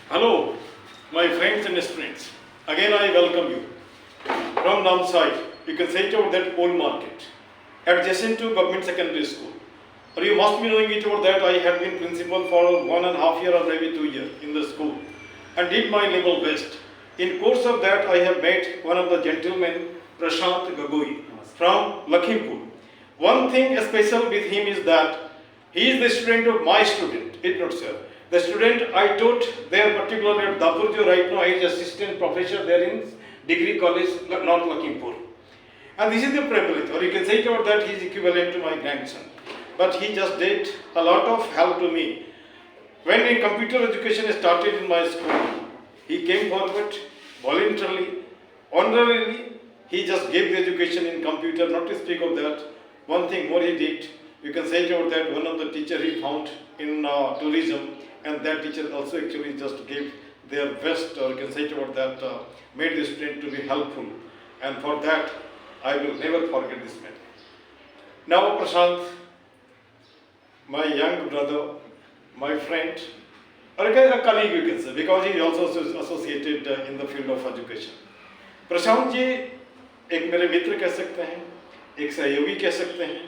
Hello, my friends and students. Again, I welcome you from Namsai. You can say it over that old market, adjacent to government secondary school. Or you must be knowing it over that I have been principal for 1.5 years or maybe 2 years in the school, and did my level best. In course of that, I have met one of the gentlemen, Prashant Gagoi, from Lakhimpur. One thing special with him is that he is the student of my student, it not sir. The student I taught there particularly at Dapurjo right now, he is assistant professor there in degree college, North Lakhimpur. And this is the privilege, or you can say it about that he is equivalent to my grandson. But he just did a lot of help to me. When in computer education started in my school, he came forward voluntarily, honorarily. He just gave the education in computer, not to speak of that. One thing more he did, you can say about that one of the teacher he found in tourism, and that teacher also actually just gave their best, or you can say about that, made the student to be helpful. And for that, I will never forget this man. Now Prashant, my young brother, my friend, or a colleague you can say, because he is also associated in the field of education. Prashant ji एक मेरे मित्र कह सकते हैं, एक सहयोगी कह सकते हैं,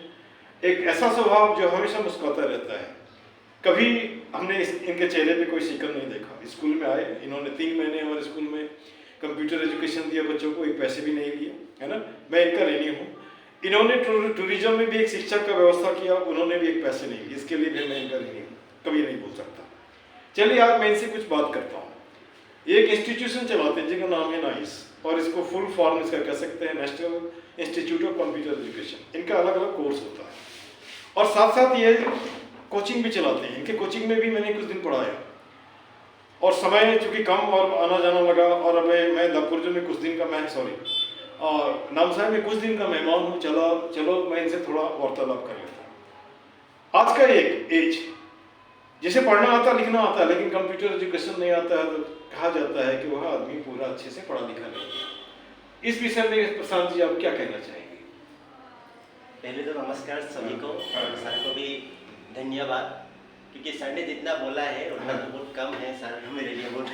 एक ऐसा स्वभाव जो हमेशा मुस्कुराता रहता है। कभी हमने इनके चेहरे पे कोई शिकन नहीं देखा। स्कूल में आए, इन्होंने 3 महीने हमारे स्कूल में कंप्यूटर एजुकेशन दिया बच्चों को, एक पैसे भी नहीं लिए, है ना। मैं इनका ऋणी हूँ। इन्होंने टूरिज्म में भी एक शिक्षक का व्यवस्था किया, उन्होंने भी एक पैसे नहीं लिए, इसके लिए भी मैं इनका ऋणी हूँ, कभी नहीं बोल सकता। चलिए आज मैं इनसे कुछ बात करता हूँ। ये एक इंस्टीट्यूशन चलाते हैं जिसका नाम है नाइस, और इसको फुल फॉर्म इसका कह सकते हैं national institute of computer education. इनका अलग अलग कोर्स होता है, और साथ साथ ये कोचिंग भी चलाते हैं। इनके कोचिंग में भी मैंने कुछ दिन पढ़ाया, और समय चूँकि कम और आना जाना लगा, और अब मैं दापुरजो में कुछ दिन का नामसाई में कुछ दिन का मेहमान हूँ। चलो मैं इनसे थोड़ा वार्तालाप कर लेता हूँ। आज का एक एज जिसे पढ़ना आता लिखना आता है, लेकिन कंप्यूटर एजुकेशन नहीं आता है, तो कहा जाता है कि वह आदमी पूरा अच्छे से पढ़ा लिखा नहीं है। इस विषय में प्रशांत जी आप क्या कहना चाहेंगे? पहले तो नमस्कार सभी को, सर को भी धन्यवाद, क्योंकि सर ने जितना बोला है उतना तो बहुत कम है। सर मेरे लिए बहुत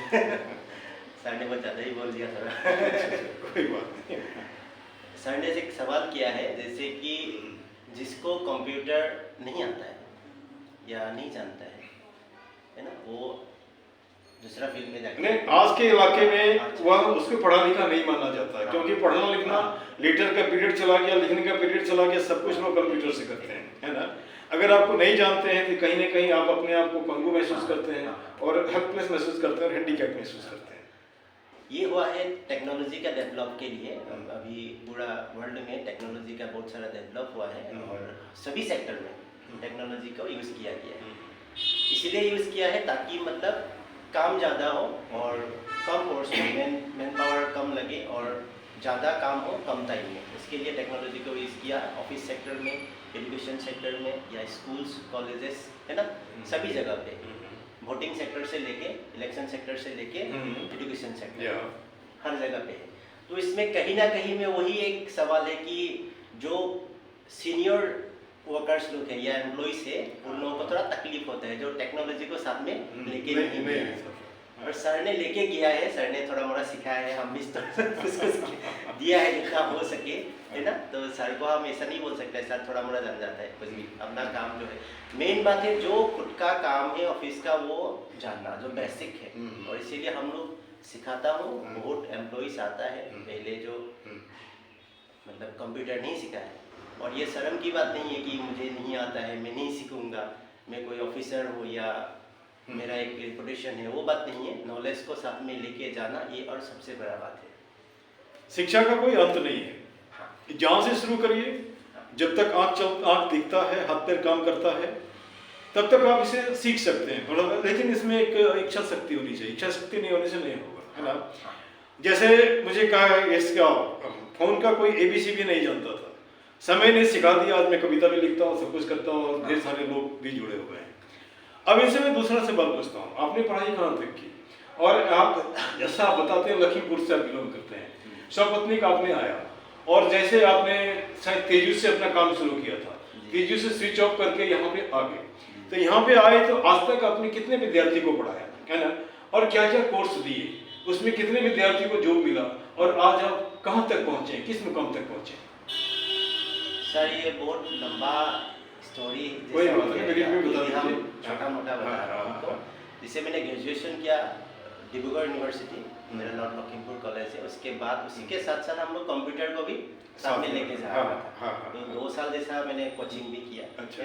सर ने बहुत ज़्यादा ही बोल दिया सर। कोई बात नहीं। सर ने एक सवाल किया है, जैसे कि जिसको कंप्यूटर नहीं आता है या नहीं जानता है ना, वो दूसरा फील्ड में जाके नहीं, आज के इलाके में वह उसको पढ़ा लिखा नहीं माना जाता है, क्योंकि पढ़ना लिखना लेटर का पीरियड चला गया, लिखने का पीरियड चला गया, सब कुछ लोग कंप्यूटर से करते हैं, है ना। अगर आपको नहीं जानते हैं तो कहीं ना कहीं आप अपने आप को पंगु महसूस करते हैं, और हेल्पलेस महसूस करते हैं, और हैंडीकैप महसूस करते हैं। ये हुआ है टेक्नोलॉजी का डेवलप के लिए। अभी पूरा वर्ल्ड में टेक्नोलॉजी का बहुत सारा डेवलप हुआ है, और सभी सेक्टर में टेक्नोलॉजी को यूज़ किया गया है। इसीलिए यूज़ किया है ताकि मतलब काम ज़्यादा हो, और कम फोर्स में मैन पावर कम लगे, और ज़्यादा काम हो कम टाइम में। इसके लिए टेक्नोलॉजी को यूज़ किया ऑफिस सेक्टर में, एजुकेशन सेक्टर में, या स्कूल्स कॉलेजेस, है ना, सभी जगह पे। वोटिंग सेक्टर से लेके, इलेक्शन सेक्टर से लेके एजुकेशन सेक्टर, हर जगह पे है। तो इसमें कहीं ना कहीं में वही एक सवाल है कि जो सीनियर वर्कर्स लोग हैं या एम्प्लॉइज है, उन लोगों को थोड़ा तकलीफ होता है जो टेक्नोलॉजी को साथ में लेके नहीं गया। और सर ने लेके गया है, सर ने थोड़ा मोड़ा सिखाया है, हम भी उसको दिया है जितना हो सके, है ना। तो सर को हम ऐसा नहीं बोल सकते, सर थोड़ा मोड़ा जान जाता है, कुछ भी अपना काम जो है। मेन बात है जो खुद का काम है ऑफिस का, वो जानना जो बेसिक है, और इसीलिए हम लोग सिखाता हूँ। बहुत एम्प्लॉइज आता है पहले जो मतलब कंप्यूटर नहीं सीखा है, और ये शर्म की बात नहीं है कि मुझे नहीं आता है, मैं नहीं सीखूंगा, मैं कोई ऑफिसर हूँ या मेरा एक रेपुटेशन है, वो बात नहीं है। नॉलेज को साथ में लेके जाना, ये और सबसे बड़ा बात है। शिक्षा का कोई अंत नहीं है, जहाँ से शुरू करिए, जब तक आँख दिखता है, हाथ पैर काम करता है, तब तक आप इसे सीख सकते हैं। लेकिन इसमें एक इच्छा शक्ति होनी चाहिए, इच्छा शक्ति नहीं होने से नहीं होगा, है ना। जैसे मुझे कहा इसका फोन का कोई ABC भी नहीं जानता था, समय ने सिखा दिया, आज मैं कविता भी लिखता हूँ, सब कुछ करता हूँ, और ढेर सारे लोग भी जुड़े हुए हैं। अब इनसे मैं दूसरा सवाल पूछता हूँ, आपने पढ़ाई कहाँ तक की, और आप जैसा आप बताते हैं लखीमपुर से आप बिलोंग करते हैं, स्वपत्नी का आपने आया, और जैसे आपने शायद तेजू से अपना काम शुरू किया था, तेजू से स्विच ऑफ करके यहाँ पे आ गए, तो तो यहाँ पे आए तो आज तक आपने कितने विद्यार्थी को पढ़ाया है ना, और क्या क्या कोर्स दिए, उसमें कितने विद्यार्थी को जॉब मिला, और आज आप कहाँ तक पहुँचे, किस मुकाम तक पहुँचे? सर ये बहुत लंबा स्टोरी कोई बात नहीं, ब्रीफ में बता दीजिए। हम छोटा मोटा बता रहा हूँ आपको। जिससे मैंने ग्रेजुएशन किया डिब्रूगढ़ यूनिवर्सिटी, मेरा नॉर्थ लखीमपुर कॉलेज है। उसके बाद उसी के साथ साथ हम लोग कंप्यूटर को भी साथ में लेके जा रहा था। तो 2 साल जैसा मैंने कोचिंग भी किया। अच्छा।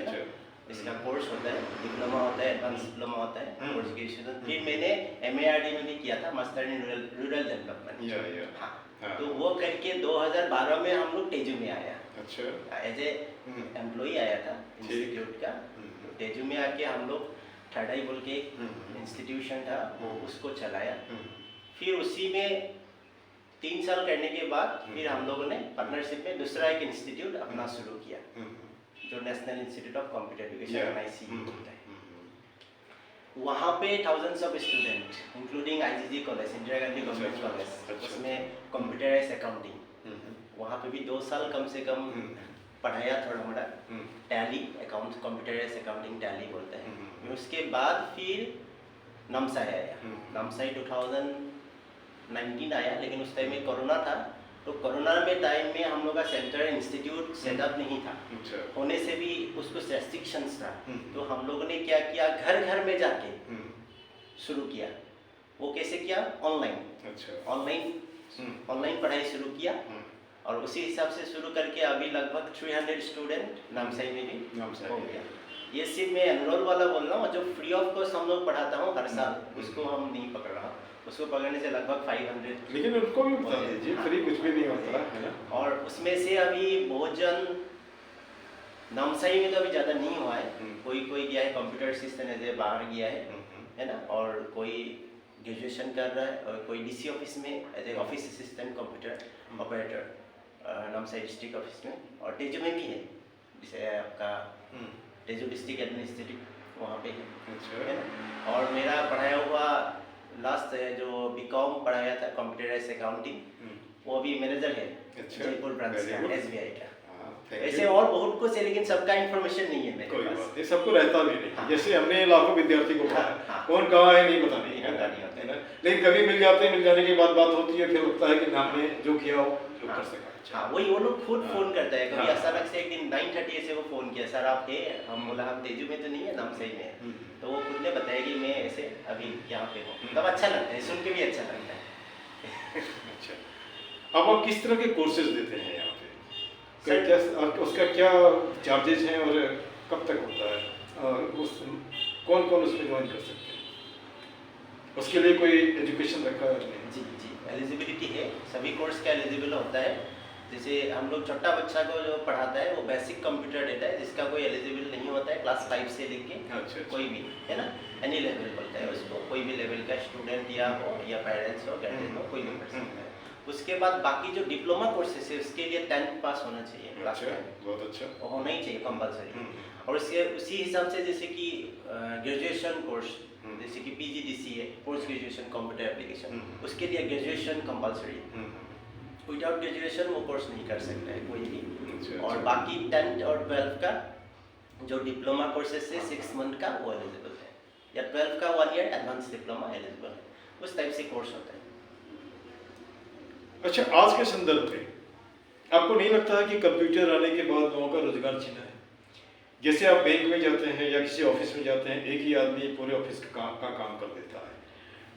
इसका कोर्स होता है, डिप्लोमा होता है, एडवांस डिप्लोमा होता है, पोस्ट ग्रेजुएशन। फिर मैंने MARD में भी किया था, मास्टर इन रूरल डेवलपमेंट। हाँ, तो वो करके 2012 में हम लोग तेजू में आया। अच्छा। एज ए एम्प्लॉई आया था इंस्टीट्यूट का। तेजू में आके हम लोग ठडाई बोल के इंस्टीट्यूशन था, वो उसको चलाया। फिर उसी में 3 साल करने के बाद फिर हम लोगों ने पार्टनरशिप में दूसरा एक इंस्टीट्यूट अपना शुरू किया, जो national institute of computer education NIC होता है। वहाँ पे thousands of student including IGG college, Indira Gandhi government college, उसमें कंप्यूटराइज अकाउंटिंग, वहाँ पे भी 2 साल कम से कम पढ़ाया थोड़ा मोड़ा। Tally account, computerise accounting Tally बोलते हैं। उसके बाद फिर नामसाई आया। नामसाई 2019 आया, लेकिन उस टाइम में कोरोना था। तो कोरोना में टाइम में हम लोग का सेंटर इंस्टीट्यूट सेटअप नहीं था, होने से भी उसको रेस्ट्रिक्शंस था। तो हम लोगों ने क्या किया, घर घर में जाके शुरू किया। वो कैसे किया, ऑनलाइन पढ़ाई शुरू किया। और उसी हिसाब से शुरू करके अभी लगभग 300 स्टूडेंट नामसाई में भी हो गया। ये सिर्फ मैं एनरोल वाला बोल रहा हूँ, जो फ्री ऑफ कॉस्ट हम लोग पढ़ाता हूँ हर साल, उसको हम नहीं पकड़ रहा। उसको पकड़ने से लगभग 500, लेकिन उनको भी बता दीजिए फ्री कुछ भी नहीं होता है ना। और उसमें से अभी बहुत जन नामसाई में तो अभी ज़्यादा नहीं हुआ है। कोई गया है कंप्यूटर असिस्टेंट एज बाहर गया है ना, और कोई ग्रेजुएशन कर रहा है, और कोई DC ऑफिस में as a office assistant computer operator Namsai district office में। और तेजू में भी है, जैसे आपका तेजू डिस्ट्रिक्ट एडमिनिस्ट्रेटिव वहाँ पे है ना। और मेरा पढ़ाया हुआ लास्ट जो BCom पढ़ाया था कंप्यूटराइज अकाउंटिंग, वो अभी मैनेजर है जयपुर ब्रांच का SBI का। ऐसे और बहुत कुछ है, लेकिन सबका इंफॉर्मेशन नहीं है मेरे पास। ये सबको रहता भी नहीं। जैसे हमने लाखों विद्यार्थी को पढ़ाया, कौन कहाँ है नहीं बताने है ना, लेकिन कभी मिल जाते हैं, मिल जाने के बाद बात होती है, फिर लगता है कि हमने जो किया हो जो कर सका। हाँ, वही वो लोग खुद फोन करता है। कभी अचानक से एक दिन 9:30 ऐसे वो फोन किया, सर आप थे? हम बोला हम तेजू में तो नहीं है, नामसाई में है। तो वो खुद ने बताया कि मैं ऐसे अभी यहाँ पे हूँ। तब अच्छा लगता है, सुन के भी अच्छा लगता है। अच्छा, अब आप किस तरह के कोर्सेज देते हैं यहाँ पे? क्या उसका क्या चार्जेस हैं और कब तक होता है? कौन उसमें ज्वाइन कर सकते हैं? उसके लिए कोई एजुकेशन रखा है? जी, एलिजिबिलिटी है, सभी कोर्स का एलिजिबल होता है। जैसे हम लोग छोटा बच्चा को जो पढ़ाता है वो बेसिक कंप्यूटर देता है, जिसका कोई एलिजिबल नहीं होता है क्लास 5 से लेके। अच्छा। कोई भी है ना, एनी लेवल बोलता है उसको, कोई भी लेवल का स्टूडेंट या पेरेंट्स हो, गार्जियन हो, कोई भी कर सकता है। उसके बाद बाकी जो डिप्लोमा कोर्सेस है उसके लिए 10th पास होना चाहिए, क्लास 10 बहुत अच्छा वो होना ही चाहिए कंपलसरी। और उसके उसी हिसाब से जैसे कि ग्रेजुएशन कोर्स जैसे कि PGDC है, पोस्ट ग्रेजुएशन कंप्यूटर एप्लीकेशन, उसके लिए ग्रेजुएशन कंपलसरी है। विदाउट ग्रेजुएशन वो कोर्स नहीं कर सकता है कोई भी। और बाकी 10th और 12th का जो डिप्लोमा कोर्सेस है 6 मंथ का वो एलिजिबल है, या 12th का 1 ईयर एडवांस डिप्लोमा एलिजिबल है, उस टाइप से कोर्स होता है। अच्छा, आज के संदर्भ में आपको नहीं लगता है कि कंप्यूटर आने के बाद लोगों का रोजगार छिना है? जैसे आप बैंक में जाते हैं या किसी ऑफिस में जाते हैं, एक ही आदमी पूरे ऑफिस का काम कर देता है।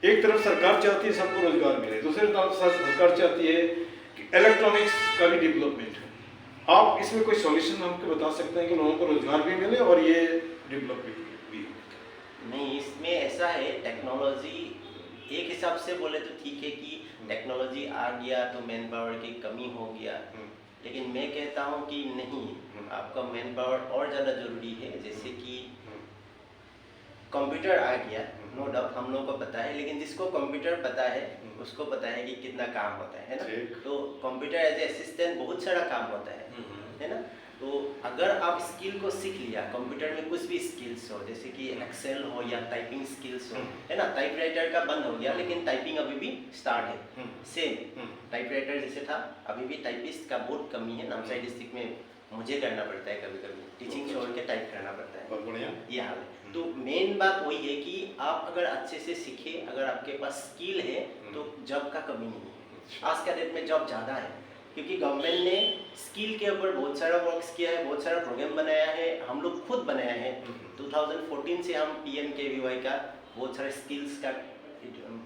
एक तरफ सरकार चाहती है सबको रोजगार मिले, दूसरी तरफ सरकार चाहती है कि इलेक्ट्रॉनिक्स का भी डेवलपमेंट हो। आप इसमें कोई सॉल्यूशन हमको बता सकते हैं कि लोगों को रोजगार भी मिले और ये डेवलप भी हो? नहीं, इसमें ऐसा है, टेक्नोलॉजी एक हिसाब से बोले तो ठीक है कि टेक्नोलॉजी आ गया तो मैन पावर की कमी हो गया, लेकिन मैं कहता हूँ कि नहीं, आपका मैन पावर और ज़्यादा ज़रूरी है। जैसे कि कंप्यूटर आ गया, नो डाउट हम लोगों को पता है, लेकिन जिसको कंप्यूटर पता है उसको पता है कि कितना काम होता है ना। तो कंप्यूटर एज ए असिस्टेंट बहुत सारा काम होता है ना। तो अगर आप स्किल को सीख लिया, कंप्यूटर में कुछ भी स्किल्स हो, जैसे कि एक्सेल हो या टाइपिंग स्किल्स हो, है ना। टाइपराइटर का बंद हो गया, लेकिन टाइपिंग अभी भी स्टार्ट है। सेम टाइपराइटर जैसे था, अभी भी टाइपिस्ट का बहुत कमी है। नामसाई डिस्ट्रिक्ट में मुझे करना पड़ता है, कभी कभी टीचिंग छोड़ के टाइप करना पड़ता है, बहुत बढ़िया ये हाल है। तो मेन बात वही है कि आप अगर अच्छे से सीखे, अगर आपके पास स्किल है तो जॉब का कमी नहीं है। आज का डेट में जॉब ज़्यादा है क्योंकि गवर्नमेंट ने स्किल के ऊपर बहुत सारा वर्क्स किया है, बहुत सारा प्रोग्राम बनाया है, हम लोग खुद बनाया है। 2014 से हम PMKVY का बहुत सारे स्किल्स का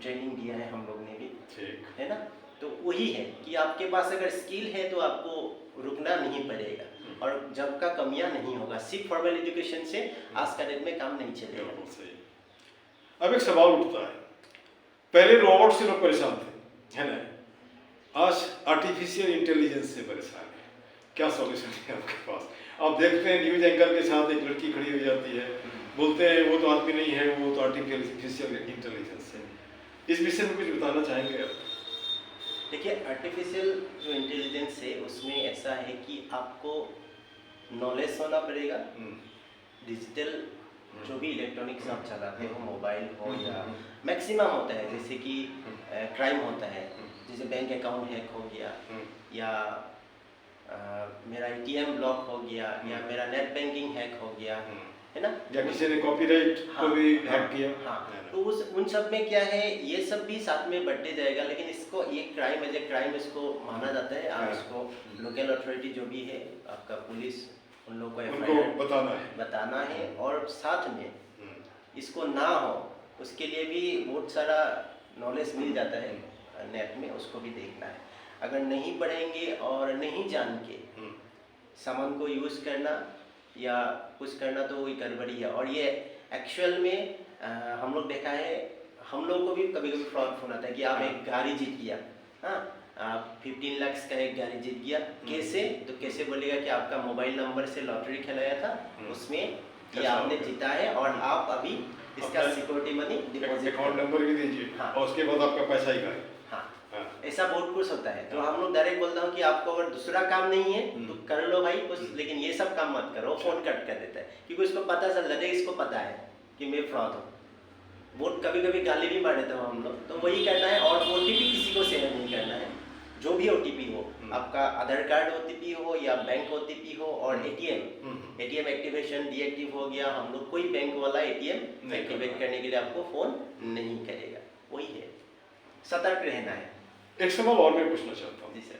ट्रेनिंग दिया है हम लोग ने भी, है ना। तो वही है कि आपके पास अगर स्किल है तो आपको रुकना नहीं पड़ेगा और जॉब का कमियां नहीं होगा। सिर्फ फॉर्मल एजुकेशन से आज का डेट में काम नहीं चलेगा। अब एक सवाल उठता है, पहले रोबोट से लोग परेशान थे, है ना, आज आर्टिफिशियल इंटेलिजेंस से परेशान है। क्या सॉल्यूशन है आपके पास? आप देखते हैं न्यूज एंकर के साथ एक लड़की खड़ी हो जाती है, बोलते हैं वो तो आदमी नहीं है, वो तो आर्टिफिशियल इंटेलिजेंस है। इस विषय में कुछ बताना चाहेंगे आप? देखिए, आर्टिफिशियल जो इंटेलिजेंस है उसमें ऐसा है कि आपको नॉलेज होना पड़ेगा। डिजिटल जो भी इलेक्ट्रॉनिक्स आप चलाते हो, मोबाइल हो या मैक्सिमम होता है, जैसे कि क्राइम होता है, जैसे बैंक अकाउंट हैक हो गया या मेरा ATM ब्लॉक हो गया या मेरा नेट बैंकिंग हैक हो गया, है ना, या किसी ने कॉपीराइट को भी हैक किया। तो उन सब में क्या है, ये सब भी साथ में बढ़ते जाएगा, लेकिन इसको ये क्राइम एज ए क्राइम इसको माना जाता है। आप इसको लोकल अथॉरिटी जो भी है, आपका पुलिस, उन लोगों को उनको बताना है और साथ में इसको ना हो उसके लिए भी बहुत सारा नॉलेज मिल जाता है नेट में, उसको भी देखना है। अगर नहीं पढ़ेंगे और नहीं जान के सामान को यूज़ करना या कुछ करना तो वही गड़बड़ी है। और ये एक्चुअल में हम लोग देखा है, हम लोग को भी कभी कभी फ्रॉड फोन आता है कि आप एक गाड़ी जीत गया, हाँ, आप 15 लाख का एक गाड़ी जीत गया। कैसे? तो कैसे बोलेगा कि आपका मोबाइल नंबर से लॉटरी खेलाया था, उसमें ये आपने जीता है और आप अभी इसका security money deposit, account number भी दीजिए। हाँ। और उसके बाद आपका पैसा ही गायब। हाँ, ऐसा बहुत कुछ होता है। तो हम लोग डायरेक्ट बोलता हूँ कि आपको अगर दूसरा काम नहीं है तो कर लो भाई कुछ, लेकिन ये सब काम मत करो। फोन कट कर देता है क्योंकि उसको पता चल जाता है, इसको पता है कि मैं फ्रॉड हूँ। बहुत कभी कभी गाली भी मार देता हूँ हम लोग। तो वही करना है और OTP किसी को शेयर नहीं करना है। जो भी OTP हो, आपका आधार कार्ड OTP हो या बैंक OTP हो, और ATM एक्टिवेशन डीएक्टिव हो गया, हम लोग कोई बैंक वाला ATM एक्टिवेट करने के लिए आपको फोन नहीं करेगा। वही है, सतर्क रहना है। एक सवाल और मैं पूछना चाहता हूँ। जी सर।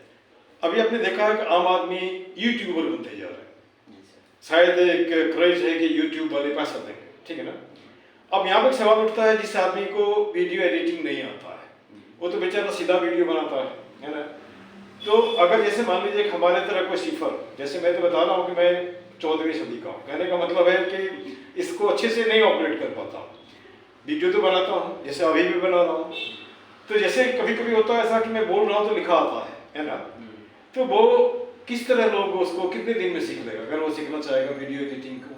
अभी आपने देखा है कि आम आदमी यूट्यूबर बनते जा रहे हैं। जी सर। शायद एक क्रेज है कि यूट्यूब वाले पैसा देंगे, ठीक है ना। अब यहाँ पे एक सवाल उठता है, जिस आदमी को वीडियो एडिटिंग नहीं आता है वो तो बेचारा सीधा वीडियो बनाता है ना। तो अगर जैसे मान लीजिए हमारे तरह कोई सिफर, जैसे मैं तो बता रहा हूँ कि मैं 14वीं सदी का हूँ, कहने का मतलब है कि इसको अच्छे से नहीं ऑपरेट कर पाता हूँ। वीडियो तो बनाता हूँ, जैसे अभी भी बना रहा हूँ। तो जैसे कभी कभी होता है ऐसा कि मैं बोल रहा हूँ तो लिखा आता है ना। तो वो किस तरह लोग उसको कितने दिन में सीख लेगा अगर वो सीखना चाहेगा वीडियो एडिटिंग को?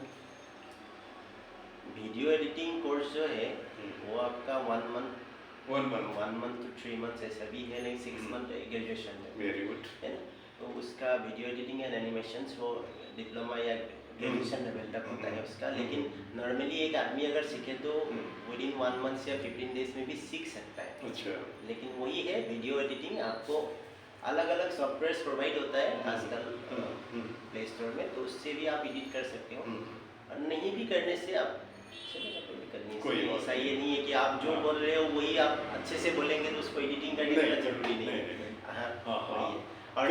वीडियो एडिटिंग कोर्स जो है वो आपका 1 मंथ to 3 मंथ ऐसा भी है, लेकिन 6 मंथ ग्रेजुएशन में। वेरी गुड, है ना। तो उसका वीडियो एडिटिंग एंड एनिमेशंस वो डिप्लोमा या ग्रेजुएशन लेवल तक होता है उसका। लेकिन नॉर्मली एक आदमी अगर सीखे तो विद इन 1 मंथ या 15 डेज में भी सीख सकता है। अच्छा। लेकिन वही है, वीडियो एडिटिंग आपको अलग अलग सॉफ्टवेयर प्रोवाइड होता है आजकल प्ले स्टोर में, तो उससे भी आप एडिट कर सकते हो। और नहीं भी करने से आप चलेगा, कोई दिक्कत नहीं है। ऐसा ये नहीं है कि आप जो बोल रहे हो वही आप अच्छे से बोलेंगे तो उसको एडिटिंग करने की जरूरी नहीं है। हाँ, और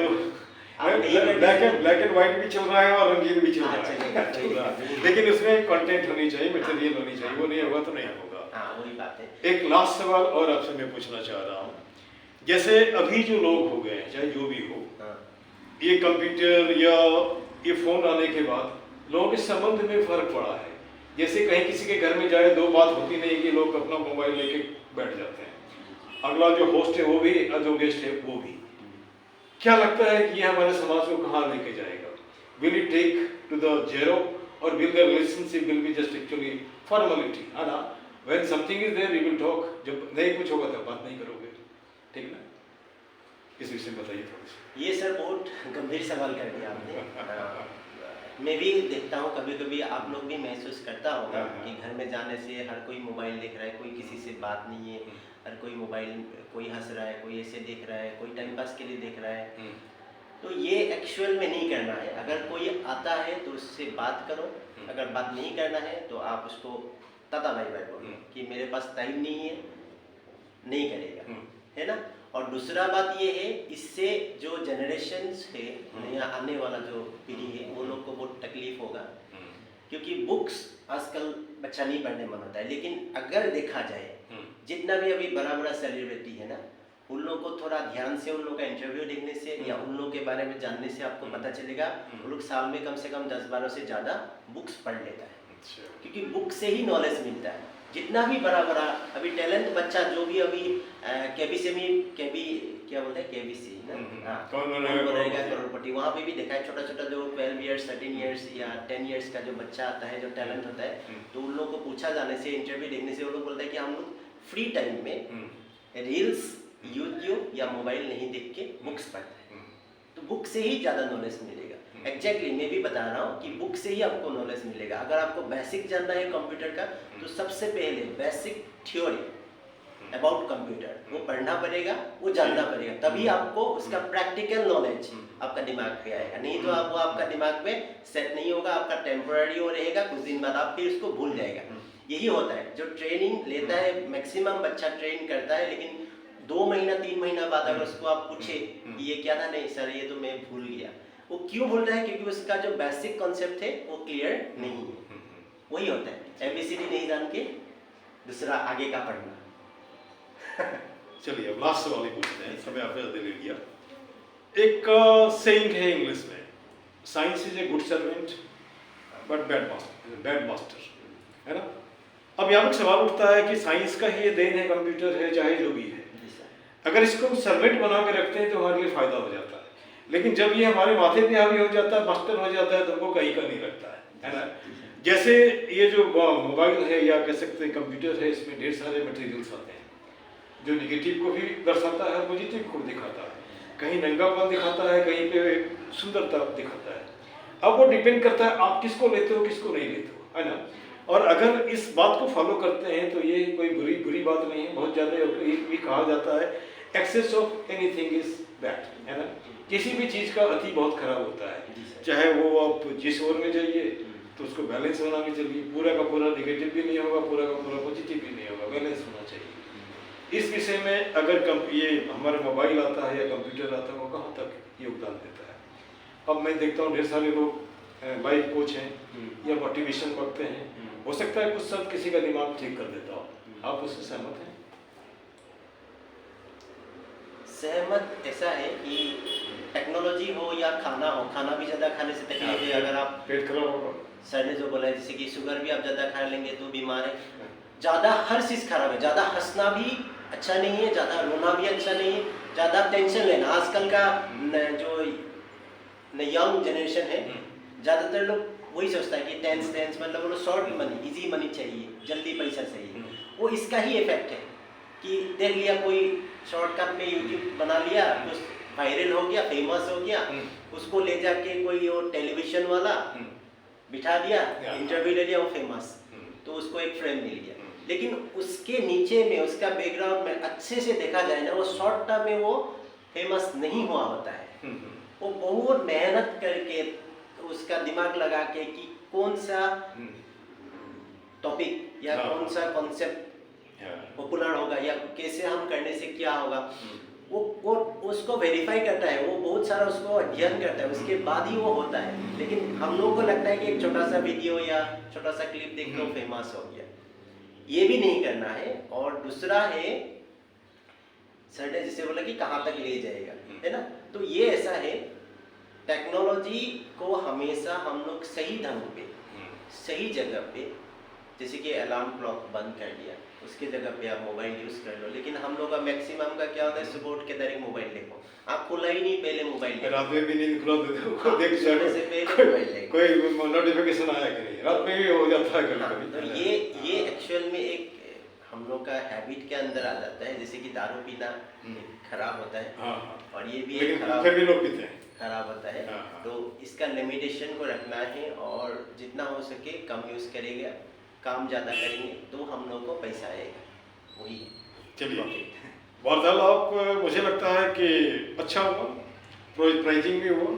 ब्लैक एंड व्हाइट भी चल रहा है और रंगीन भी चल रहा है, लेकिन उसमें कंटेंट होनी चाहिए, मटेरियल होनी चाहिए। वो नहीं होगा तो नहीं होगा। हाँ, वही बात है। एक लास्ट सवाल और आपसे मैं पूछना चाह रहा हूँ, जैसे अभी जो लोग हो गए चाहे जो भी हो, ये कंप्यूटर या ये फोन आने के बाद लोगों के संबंध में फर्क पड़ा है। जैसे कहीं किसी के घर में जाए, दो बात होती नहीं कि लोग अपना मोबाइल लेके बैठ जाते हैं, अगला जो होस्ट है वो भी और जो गेस्ट है वो भी। क्या लगता है कि ये हमारे समाज को कहाँ लेके जाएगा? Will it take to the zero और will the relationship will be just actually formality, है ना? When something is there you will talk, जब नहीं कुछ होगा तब बात नहीं करोगे, ठीक ना? इस विषय में बताइए थोड़ा सा। ये सर बहुत गंभीर सवाल कर दिया आपने। मैं भी देखता हूँ, कभी कभी आप लोग भी महसूस करता होगा कि घर में जाने से हर कोई मोबाइल देख रहा है, कोई किसी से बात नहीं है, हर कोई मोबाइल, कोई हंस रहा है, कोई ऐसे देख रहा है, कोई टाइम पास के लिए देख रहा है। तो ये एक्चुअल में नहीं करना है। अगर कोई आता है तो उससे बात करो, अगर बात नहीं करना है तो आप उसको टाटा बाय बाय बोलो कि मेरे पास टाइम नहीं है, नहीं करेगा, है ना। और दूसरा बात ये है, इससे जो जनरेशन्स है नया आने वाला जो पीढ़ी है वो लोग को बहुत तकलीफ होगा, क्योंकि बुक्स आजकल बच्चा नहीं पढ़ने मन होता है। लेकिन अगर देखा जाए जितना भी अभी बड़ा बड़ा सेलिब्रिटी है ना, उन लोग को थोड़ा ध्यान से उन लोग का इंटरव्यू देखने से या उन लोग के बारे में जानने से आपको पता चलेगा वो लोग साल में कम से कम 10-12 से ज़्यादा बुक्स पढ़ लेता है। क्योंकि बुक से ही नॉलेज मिलता है। जितना भी बड़ा बड़ा अभी टैलेंट बच्चा जो भी अभी केबी क्या बोलते हैं, केबीसी ना, कौन बनेगा करोड़पति, वहाँ पे भी देखा है छोटा छोटा जो 12 इयर्स 13 इयर्स या 10 इयर्स का जो बच्चा आता है, जो टैलेंट होता है, तो उन लोग को पूछा जाने से, इंटरव्यू देखने से वो लोग बोलते हैं कि हम लोग फ्री टाइम में रील्स, यूट्यूब या मोबाइल नहीं देख के बुक्स पढ़ते हैं। तो बुक से ही ज़्यादा नॉलेज मिलेगा। एग्जैक्टली मैं भी बता रहा हूँ कि बुक से ही आपको नॉलेज मिलेगा। अगर आपको बेसिक जानना है कंप्यूटर का, तो सबसे पहले बेसिक थ्योरी अबाउट कंप्यूटर वो पढ़ना पड़ेगा, वो जानना पड़ेगा, तभी आपको उसका प्रैक्टिकल नॉलेज आपका दिमाग पे आएगा। नहीं तो वो आपका दिमाग में सेट नहीं होगा, आपका टेम्पररी हो रहेगा, कुछ दिन बाद आप फिर उसको भूल जाएगा। यही होता है जो ट्रेनिंग लेता है, मैक्सिमम बच्चा ट्रेन करता है, लेकिन 2 महीना 3 महीना बाद अगर उसको आप पूछे कि ये क्या था, नहीं सर ये तो मैं भूल गया। वो क्यों भूल रहा है? क्योंकि उसका जो बेसिक कॉन्सेप्ट है वो क्लियर नहीं है। वही होता है, ABCD नहीं जान के दूसरा आगे का पढ़ना। चलिए अब लास्ट सवाल ही पूछते हैं, समय आपने ज़्यादा ले लिया। एक सेइंग है इंग्लिश में, science is a good servant but bad master, है ना। अब यहाँ पर सवाल उठता है कि साइंस का ही ये देन है, कंप्यूटर है चाहे जो भी है, अगर इसको हम सर्वेंट बना के रखते हैं तो हमारे लिए फायदा हो जाता है। लेकिन जब ये हमारे माथे पे हावी हो जाता है, मास्टर हो जाता है, तो हमको कहीं का नहीं लगता है ना। जैसे ये जो मोबाइल है या कह सकते हैं कंप्यूटर है, इसमें ढेर सारे मटेरियल्स आते हैं जो निगेटिव को भी दर्शाता है, पॉजिटिव को दिखाता है, कहीं नंगापन दिखाता है, कहीं पे सुंदरता दिखाता है। अब वो डिपेंड करता है आप किसको लेते हो किसको नहीं लेते हो, है ना। और अगर इस बात को फॉलो करते हैं तो ये कोई बुरी बात नहीं है। बहुत ज़्यादा भी कहा जाता है excess of anything is bad, है ना। किसी भी चीज़ का अति बहुत खराब होता है, चाहे वो आप जिस ओर में जाइए तो उसको बैलेंस बना के चलिए। पूरा का पूरा निगेटिव भी नहीं होगा, पूरा का पूरा पॉजिटिव भी नहीं होगा, बैलेंस होना चाहिए। इस विषय में अगर ये हमारा मोबाइल आता है या कंप्यूटर आता है, वो कहाँ तक योगदान देता है। अब मैं देखता हूँ ढेर सारे लोग लाइफ कोच हैं या मोटिवेशन पढ़ते हैं, हो सकता है कुछ शब्द किसी का दिमाग ठीक कर देता हो। आप उससे सहमत हैं? सहमत ऐसा है कि टेक्नोलॉजी हो या खाना हो, खाना भी ज़्यादा खाने से तकलीफ है। अगर आप पेट खराब होगा, सर ने जो बोला है जैसे कि शुगर भी आप ज़्यादा खा लेंगे तो बीमार है। ज़्यादा हर चीज़ खराब है। ज़्यादा हंसना भी अच्छा नहीं है, ज़्यादा रोना भी अच्छा नहीं है, ज़्यादा टेंशन लेना। आजकल का जो यंग जनरेशन है, ज़्यादातर लोग वही सोचता है कि टेंस मतलब वो शॉर्ट मनी, इजी मनी चाहिए, जल्दी पैसा चाहिए। वो इसका ही इफेक्ट है कि देख लिया कोई शॉर्टकट में यूट्यूब बना लिया, कुछ वायरल हो गया, फेमस हो गया, उसको ले जाके कोई वो टेलीविजन वाला बिठा दिया, इंटरव्यू ले लिया, वो फेमस, तो उसको एक फ्रेम मिल गया। लेकिन उसके नीचे में, उसका बैकग्राउंड में अच्छे से देखा जाए ना, वो शॉर्ट टर्म में वो फेमस नहीं हुआ होता है। वो बहुत मेहनत करके उसका दिमाग लगा के कि कौन सा टॉपिक या कौन सा कॉन्सेप्ट पॉपुलर होगा या कैसे हम करने से क्या होगा, वो उसको वेरीफाई करता है, वो बहुत सारा उसको अध्ययन करता है, उसके बाद ही वो होता है। लेकिन हम लोगों को लगता है कि एक छोटा सा वीडियो या छोटा सा क्लिप देख लो फेमस हो गया, ये भी नहीं करना है। और दूसरा है, सर ने जिसे बोला कि कहाँ तक ले जाएगा, है ना। तो ये ऐसा है, टेक्नोलॉजी को हमेशा हम लोग सही ढंग पे, सही जगह पे, जैसे कि अलार्म क्लॉक बंद कर दिया, उसके जगह पे आप मोबाइल यूज़ कर लो। लेकिन हम लोग का मैक्सिमम का क्या होता है, सुबह उठ के डायरेक्ट मोबाइल देखो, आप खुला ही नहीं, पहले मोबाइल देखो, रात में भी नींद खुला देख सोने से पहले मोबाइल देखो, कोई नोटिफिकेशन आया कि नहीं, रात में भी हो जाता है कभी-कभी। तो ये एक्चुअल में एक हम लोग का हैबिट के अंदर आ जाता है। जैसे कि दारू पीना खराब होता है, और ये भी खराब, फिर भी लोग पीते हैं, खराब होता है। तो इसका लिमिटेशन को रखना है, और जितना हो सके कम यूज़ करेगा, काम ज़्यादा करेंगे तो हम लोग को पैसा आएगा, वही है। चलिए वार्तालाप मुझे लगता है कि अच्छा हुआ, प्राइजिंग भी हुआ,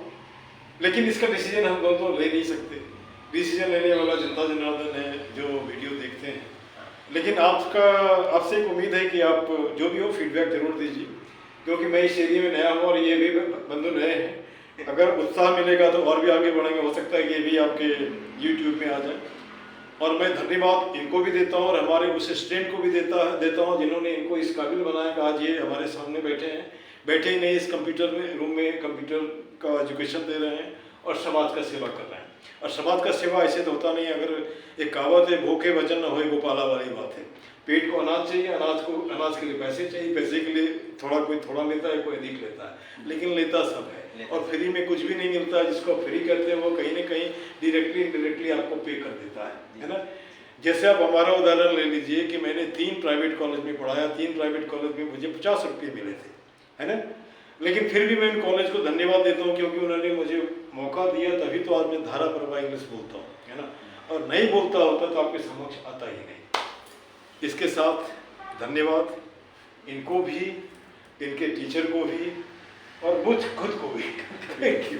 लेकिन इसका डिसीजन हम दोनों तो ले नहीं सकते। डिसीजन लेने वाला जनता जनार्दन है जो वीडियो देखते हैं। लेकिन आपसे एक उम्मीद है कि आप जो भी हो फीडबैक जरूर दीजिए, क्योंकि मैं इस एरिया में नया हूँ और ये भी बंधु नए हैं। अगर उत्साह मिलेगा तो और भी आगे बढ़ेंगे, हो सकता है कि ये भी आपके यूट्यूब में आ जाए। और मैं धन्यवाद इनको भी देता हूँ और हमारे उस स्टूडेंट को भी देता हूँ जिन्होंने इनको इस काबिल बनाया कि आज ये हमारे सामने बैठे ही नहीं इस कंप्यूटर में रूम में कंप्यूटर का एजुकेशन दे रहे हैं और समाज का सेवा कर रहे हैं। और समाज का सेवा ऐसे तो होता नहीं, अगर एक कहावत है भूखे वजन न होए गोपाला वाली बात है। पेट को अनाज चाहिए, अनाज के लिए पैसे चाहिए, पैसे के लिए कोई थोड़ा लेता है, कोई अधिक लेता है, लेकिन लेता सब है। और फ्री में कुछ भी नहीं मिलता, जिसको फ्री कहते हैं वो कहीं ना कहीं डायरेक्टली इनडायरेक्टली आपको पे कर देता है ना। जैसे आप हमारा उदाहरण ले लीजिए कि मैंने 3 प्राइवेट कॉलेज में पढ़ाया, 3 प्राइवेट कॉलेज में मुझे 50 रुपये मिले थे, है ना। लेकिन फिर भी मैं इन कॉलेज को धन्यवाद देता हूँ, क्योंकि उन्होंने मुझे मौका दिया, तभी तो आज मैं धारा प्रवाह इंग्लिश बोलता हूँ, है ना। और नहीं बोलता होता तो आपके समक्ष आता ही नहीं। इसके साथ धन्यवाद इनको भी, इनके टीचर को भी और मुझ खुद को भी। Thank you.